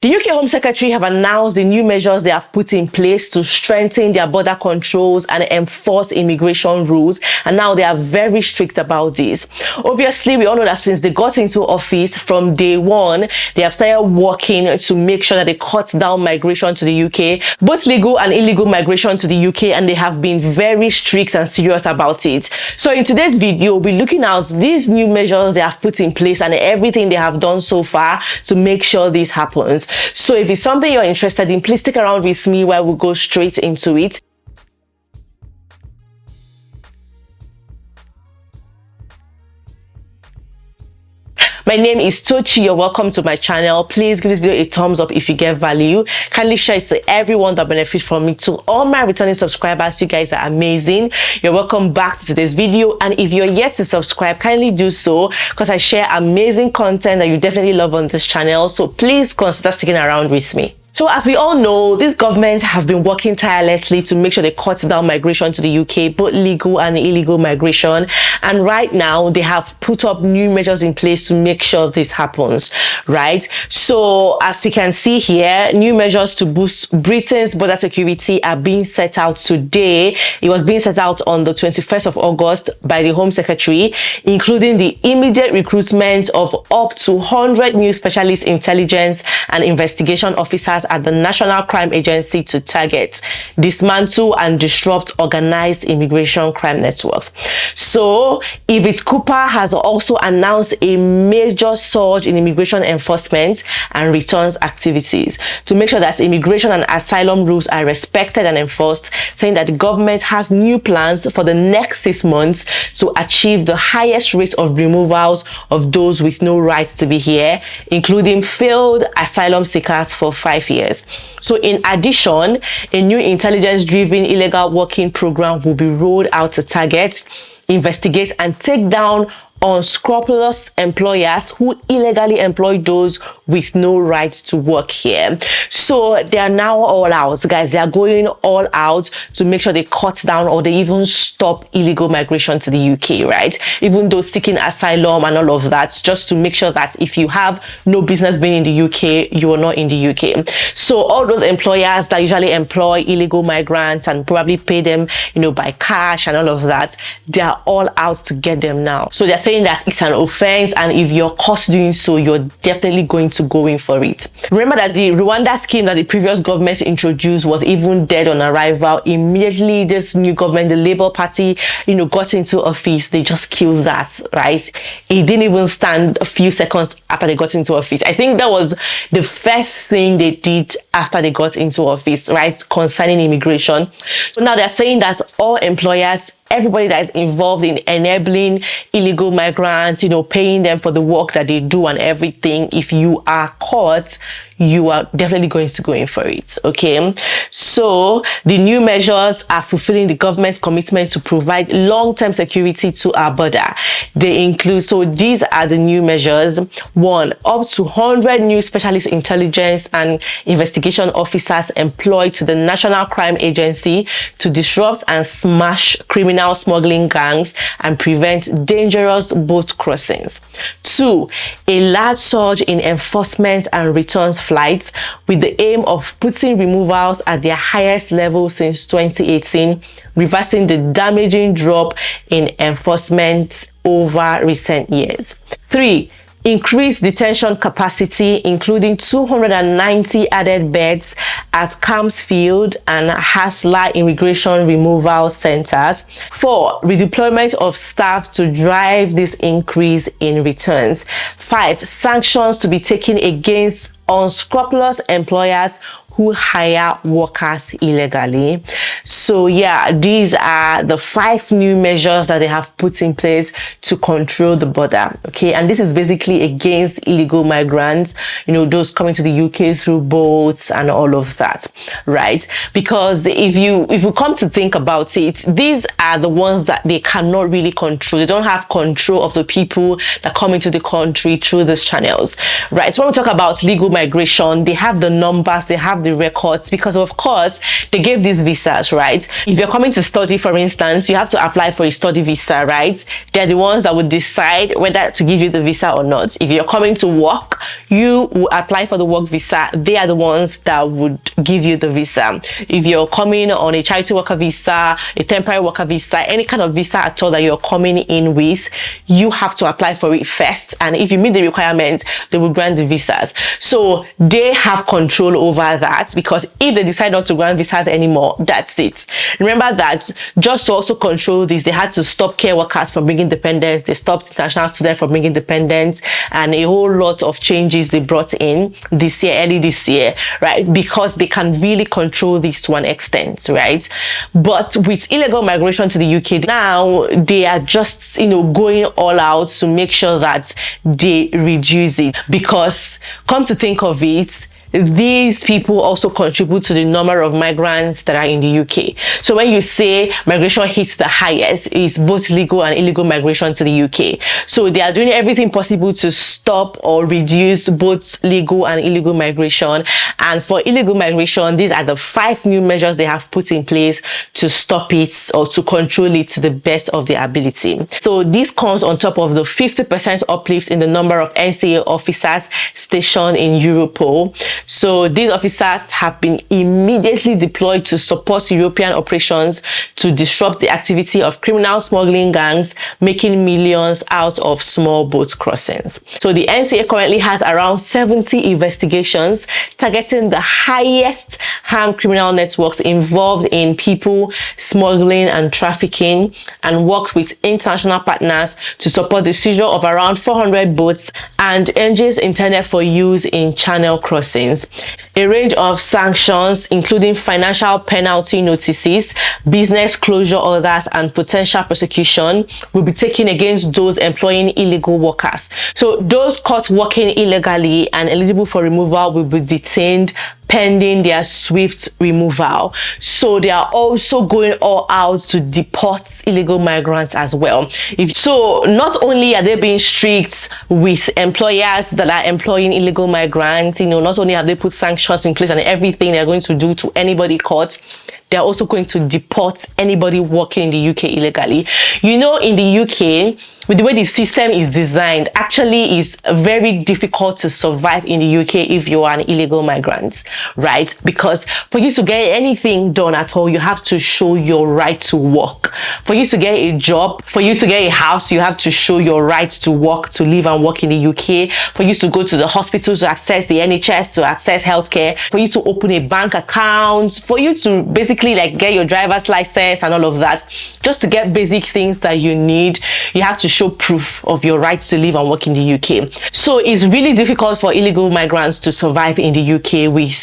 The UK Home Secretary have announced the new measures they have put in place to strengthen their border controls and enforce immigration rules, and now they are very strict about this. Obviously, we all know that since they got into office, from day one, they have started working to make sure that they cut down migration to the UK, both legal and illegal migration to the UK, and they have been very strict and serious about it. So in today's video, we'll be looking at these new measures they have put in place and everything they have done so far to make sure this happens. So if it's something you're interested in, please stick around with me while we go straight into it. My name is Tochi. You're welcome to my channel. Please give this video a thumbs up if you get value. Kindly share it to everyone that benefits from it. To all my returning subscribers, you guys are amazing. You're welcome back to today's video. And if you're yet to subscribe, kindly do so, because I share amazing content that you definitely love on this channel. So please consider sticking around with me. So as we all know, these governments have been working tirelessly to make sure they cut down migration to the UK, both legal and illegal migration. And right now, they have put up new measures in place to make sure this happens, right? So as we can see here, new measures to boost Britain's border security are being set out today. It was being set out on the 21st of August by the Home Secretary, including the immediate recruitment of up to 100 new specialist intelligence and investigation officers at the National Crime Agency to target, dismantle and disrupt organized immigration crime networks. So Yvette Cooper has also announced a major surge in immigration enforcement and returns activities to make sure that immigration and asylum rules are respected and enforced, saying that the government has new plans for the next 6 months to achieve the highest rate of removals of those with no right to be here, including failed asylum seekers for 5 years. So in addition, a new intelligence-driven illegal working program will be rolled out to target, investigate and take down unscrupulous employers who illegally employ those with no right to work here. So they are now all out, guys. They are going all out to make sure they cut down or they even stop illegal migration to the UK, right? Even though seeking asylum and all of that, just to make sure that if you have no business being in the UK, you are not in the UK. So all those employers that usually employ illegal migrants and probably pay them, by cash and all of that, they are all out to get them now. So they're saying that it's an offense, and if you're caught doing so, you're definitely going to go in for it. Remember that the Rwanda scheme that the previous government introduced was even dead on arrival. Immediately this new government, the Labour Party, got into office, they just killed that, right? It didn't even stand a few seconds after they got into office. I think that was the first thing they did after they got into office, right, concerning immigration. So now they're saying that all employers, everybody that is involved in enabling illegal migrants, paying them for the work that they do and everything, if you are caught, you are definitely going to go in for it, okay? So the new measures are fulfilling the government's commitment to provide long-term security to our border. They include, so these are the new measures. 1, up to 100 new specialist intelligence and investigation officers employed to the National Crime Agency to disrupt and smash criminal smuggling gangs and prevent dangerous boat crossings. 2, a large surge in enforcement and returns flights with the aim of putting removals at their highest level since 2018, reversing the damaging drop in enforcement over recent years. 3, increased detention capacity, including 290 added beds at Campsfield and Haslar immigration removal centers. 4, redeployment of staff to drive this increase in returns. 5, sanctions to be taken against unscrupulous employers who hire workers illegally. So yeah, these are the 5 new measures that they have put in place to control the border, okay? And this is basically against illegal migrants, those coming to the UK through boats and all of that, right? Because if you come to think about it, these are the ones that they cannot really control. They don't have control of the people that come into the country through these channels, right? So when we talk about legal migration, they have the numbers, they have the the records, because of course they gave these visas, right? If you're coming to study, for instance, you have to apply for a study visa, right? They're the ones that would decide whether to give you the visa or not. If you're coming to work, you will apply for the work visa. They are the ones that would give you the visa. If you're coming on a charity worker visa, a temporary worker visa, any kind of visa at all that you're coming in with, you have to apply for it first, and if you meet the requirements, they will grant the visas. So they have control over that, because if they decide not to grant visas anymore, that's it. Remember that just to also control this, they had to stop care workers from bringing dependents, they stopped international students from bringing dependents, and a whole lot of changes they brought in this year, early this year, right? Because they can really control this to an extent, right? But with illegal migration to the UK, now they are just, going all out to make sure that they reduce it, because come to think of it, these people also contribute to the number of migrants that are in the UK. So when you say migration hits the highest, it's both legal and illegal migration to the UK. So they are doing everything possible to stop or reduce both legal and illegal migration. And for illegal migration, these are the 5 new measures they have put in place to stop it or to control it to the best of their ability. So this comes on top of the 50% uplift in the number of NCA officers stationed in Europol. So these officers have been immediately deployed to support European operations to disrupt the activity of criminal smuggling gangs, making millions out of small boat crossings. So the NCA currently has around 70 investigations targeting the highest harm criminal networks involved in people smuggling and trafficking, and works with international partners to support the seizure of around 400 boats and engines intended for use in channel crossings. A range of sanctions, including financial penalty notices, business closure orders, and potential prosecution, will be taken against those employing illegal workers. So those caught working illegally and eligible for removal will be detained pending their swift removal. So they are also going all out to deport illegal migrants as well. So not only are they being strict with employers that are employing illegal migrants, not only have they put sanctions in place and everything they're going to do to anybody caught, they're also going to deport anybody working in the UK illegally. In the UK, with the way the system is designed, actually is very difficult to survive in the UK if you are an illegal migrant, right? Because for you to get anything done at all, you have to show your right to work. For you to get a job, for you to get a house, you have to show your right to work, to live and work in the UK. For you to go to the hospital, to access the NHS, to access healthcare, for you to open a bank account, for you to basically get your driver's license and all of that, just to get basic things that you need, you have to show proof of your rights to live and work in the UK. So it's really difficult for illegal migrants to survive in the UK with,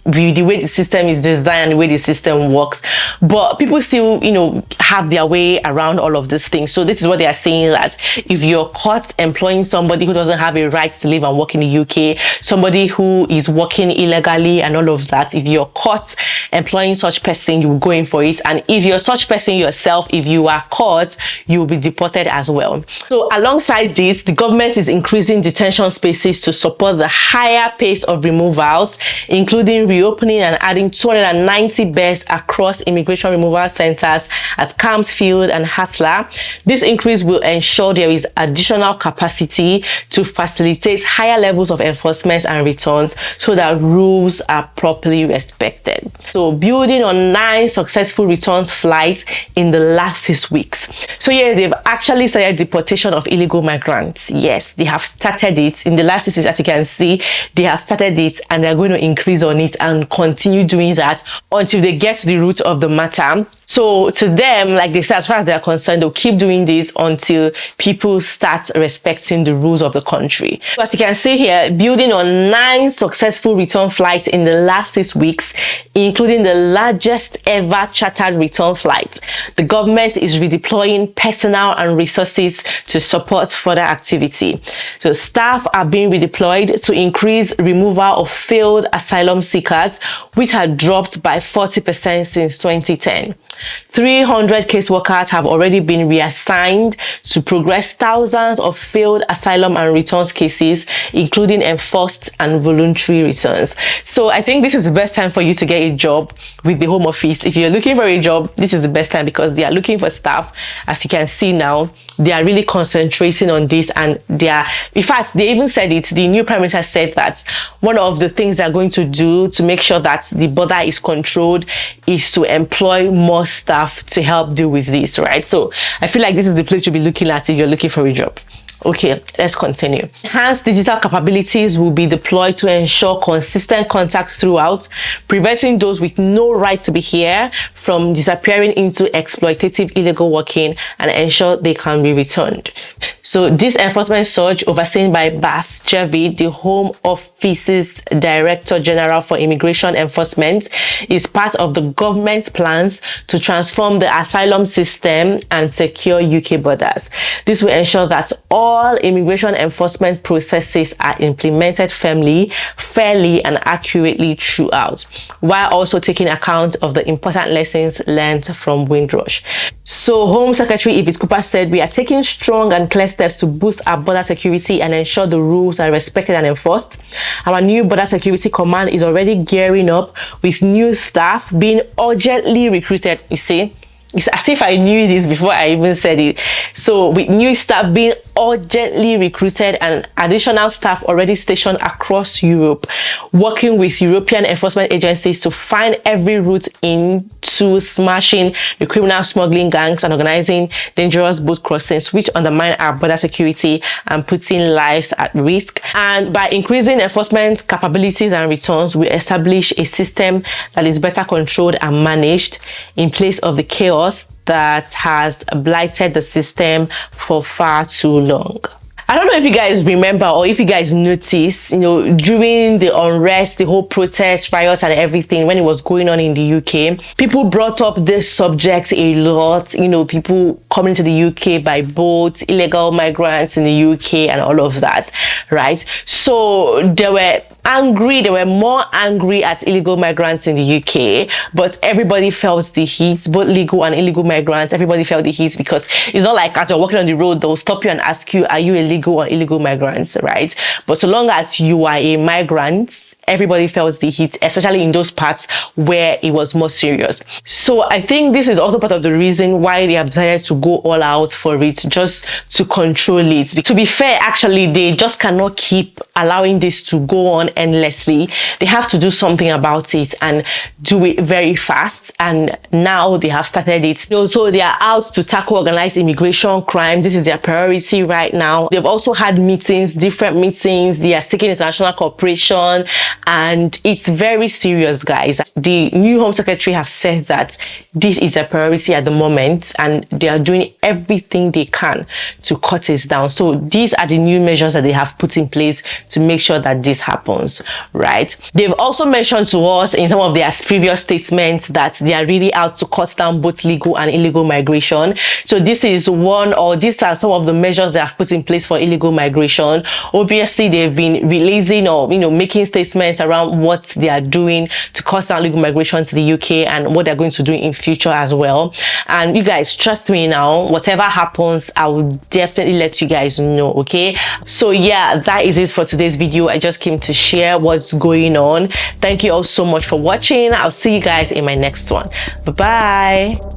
the way the system is designed, the way the system works. But people still, have their way around all of these things. So this is what they are saying, that if you're caught employing somebody who doesn't have a right to live and work in the UK, somebody who is working illegally and all of that, if you're caught employing such person, you will go in for it. And if you're such person yourself, if you are caught, you will be deported as well. So alongside this, the government is increasing detention spaces to support the higher pace of removals, including reopening and adding 290 beds across immigration removal centers at Campsfield and Haslar. This increase will ensure there is additional capacity to facilitate higher levels of enforcement and returns so that rules are properly respected. So building on 9 successful returns flights in the last 6 weeks. So yeah, they've actually started deportation of illegal migrants. Yes, they have started it in the last 6 weeks. As you can see, they have started it and they're going to increase on it and continue doing that until they get to the root of the matter. So to them, like they say, as far as they're concerned, they'll keep doing this until people start respecting the rules of the country. So as you can see here, building on 9 successful return flights in the last 6 weeks, including the largest ever chartered return flight. The government is redeploying personnel and resources to support further activity. So staff are being redeployed to increase removal of failed asylum seekers, which had dropped by 40% since 2010. 300 caseworkers have already been reassigned to progress thousands of failed asylum and returns cases, including enforced and voluntary returns. So I think this is the best time for you to get a job with the Home Office. If you're looking for a job, this is the best time, because they are looking for staff. As you can see now, they are really concentrating on this, and in fact, they even said it. The new Prime Minister said that one of the things they're going to do to make sure that the border is controlled is to employ more staff to help deal with this, right? So I feel like this is the place to be looking at if you're looking for a job. Okay, let's continue. Enhanced digital capabilities will be deployed to ensure consistent contact throughout, preventing those with no right to be here from disappearing into exploitative illegal working, and ensure they can be returned. So this enforcement surge, overseen by Bas Javid, the Home Office's Director General for Immigration Enforcement, is part of the government's plans to transform the asylum system and secure UK borders. This will ensure that all immigration enforcement processes are implemented firmly, fairly, and accurately throughout, while also taking account of the important lessons learned from Windrush. So Home Secretary Yvette Cooper said, "We are taking strong and clear steps to boost our border security and ensure the rules are respected and enforced. Our new Border Security Command is already gearing up with new staff being urgently recruited." You see, it's as if I knew this before I even said it. So with new staff being urgently recruited and additional staff already stationed across Europe, working with European enforcement agencies to find every route into smashing the criminal smuggling gangs and organizing dangerous boat crossings, which undermine our border security and putting lives at risk. And by increasing enforcement capabilities and returns, we establish a system that is better controlled and managed in place of the chaos that has blighted the system for far too long. I don't know if you guys remember or if you guys noticed, during the unrest, the whole protest, riots and everything, when it was going on in the UK, people brought up this subject a lot. People coming to the UK by boat, illegal migrants in the UK and all of that, right? So they were more angry at illegal migrants in the UK, but everybody felt the heat, both legal and illegal migrants. Everybody felt the heat, because it's not like as you're walking on the road, they'll stop you and ask you, are you illegal or illegal migrants, right? But so long as you are a migrant, everybody felt the heat, especially in those parts where it was more serious. So I think this is also part of the reason why they have decided to go all out for it, just to control it. To be fair, actually, they just cannot keep allowing this to go on endlessly. They have to do something about it and do it very fast. And now they have started it. So they are out to tackle organized immigration crime. This is their priority right now. They've also had meetings, different meetings. They are seeking international cooperation, and it's very serious, guys. The new Home Secretary have said that this is a priority at the moment, and they are doing everything they can to cut it down. So these are the new measures that they have put in place to make sure that this happens, right? They've also mentioned to us in some of their previous statements that they are really out to cut down both legal and illegal migration. So this is these are some of the measures they have put in place for illegal migration. Obviously, they've been releasing or making statements around what they are doing to cut down illegal migration to the UK and what they're going to do in future as well. And you guys, trust me now, whatever happens, I will definitely let you guys know, okay? So yeah, that is it for today's video. I just came to share what's going on. Thank you all so much for watching. I'll see you guys in my next one. Bye bye.